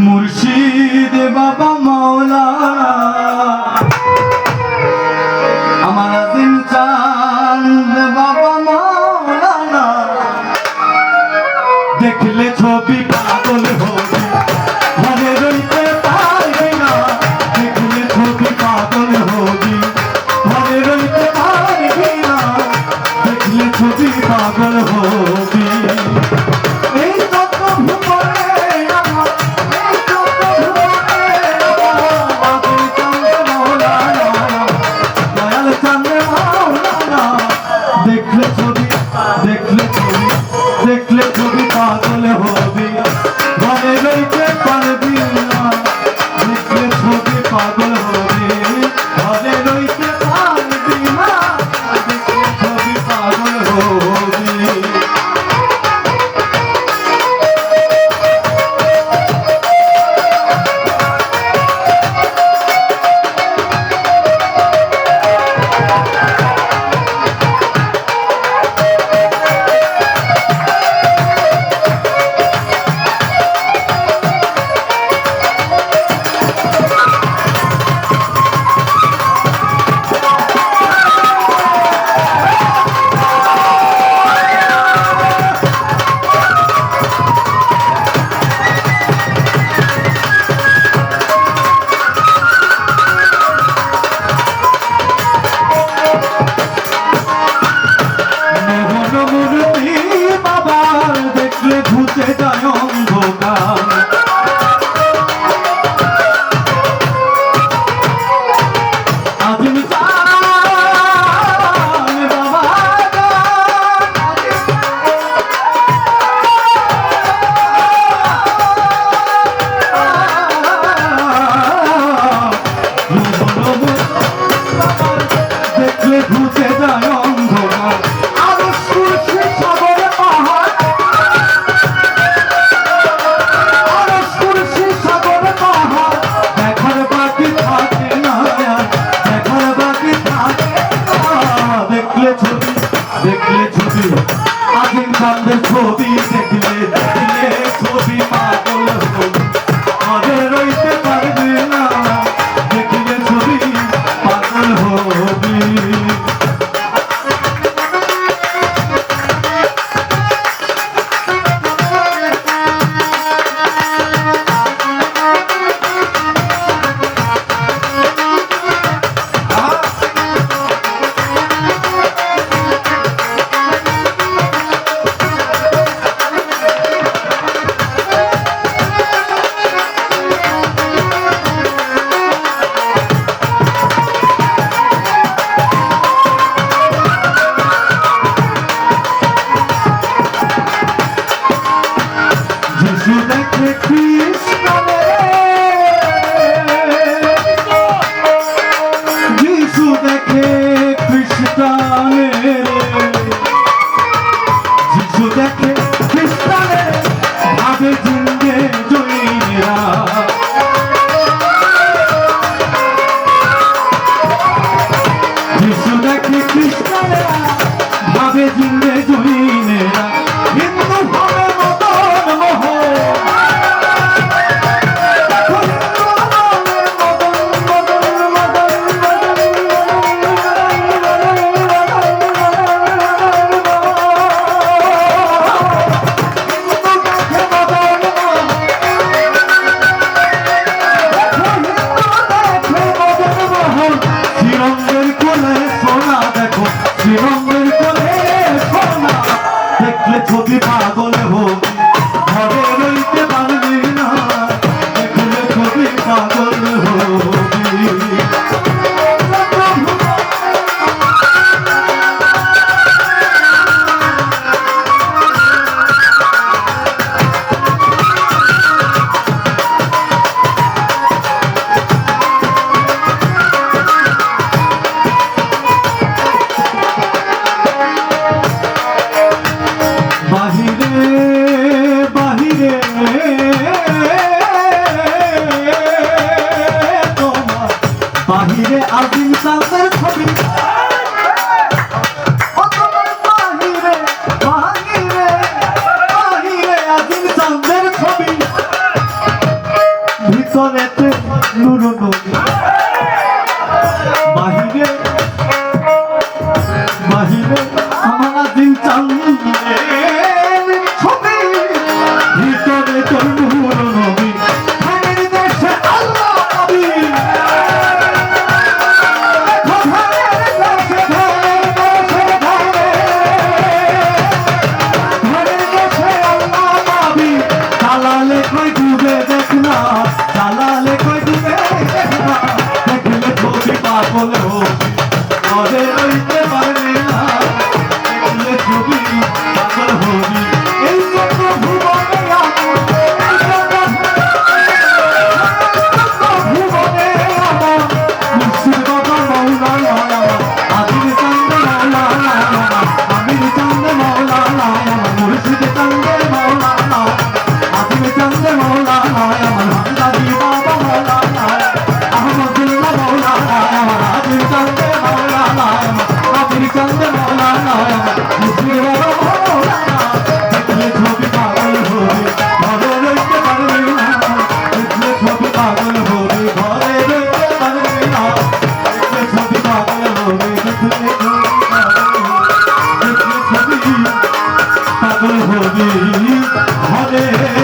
মুর্শিদ বাবা মাওলানা আমার আজিম চাঁদ বাবা মাওলানা দেখলে ছবি পাগল হবে ঘরে রইতে পারবে না দেখলে ছবি পাগল হবে ঘরে রইতে পারবে না দেখলে ছবি পাগল হবে দেখলে ছবি পাগল হবে ঘরে রইতে পারবি না দেখলে ছবি পাগল হবে ঘরে রইতে পারবি না দেখলে ছবি পাগল হবে ছবি দেখলে দেখলে ছবি পাগল হবে ঘরে রইতে পারবে না দেখলে ছবি পাগল হবে ভাবে জিন্দে জইনেরা হিন্দু ছবি পাগল হবি ঘরে রইতে পারবি না দেখলে ছবি পাগল হবি বাহিরে আজিম চাঁদের ছবি বাহিরে বাহিরে বাহিরে আজিম চাঁদের ছবি ভিতরেতে নুরু নবী বাহিরে বাহিরে আমার আজিম চাঁদের ছবি ভিতরে তো নুরু নবী ধানের দেশে আল্লাহ নবী চালালে কই ডুবে দেখনা চালালে কই ডুবে দেখনা দেখলে ছবি পাগল হবি ঘরে রইতে পারবি না দেখলে ছবি পাগল হবি এই জন্য ভুবনে আমার ভুবনে আমার মুর্শিদ বাবা মৌলানা আমার আদির চান্দে মৌলানা আমার আমির চান্দে মৌলানা আমার মুর্শিদ চান্দে মৌলানা আদির চান্দে মৌলানা আমার হামদানি বাবা মৌলানা আহমদুল্লাহ মৌলানা আমার আদির চান্দে মৌলানা আমার আদির চান্দে মৌলানা আমার মুর্শিদ বাবা মৌলানা দেখলে ছবি পাগল হবি ঘরে রইতে পারবি না দেখলে ছবি পাগল হবি ঘরে রইতে পারবি না দেখলে ছবি পাগল হবি দেখলে ছবি পাগল হবি ঘরে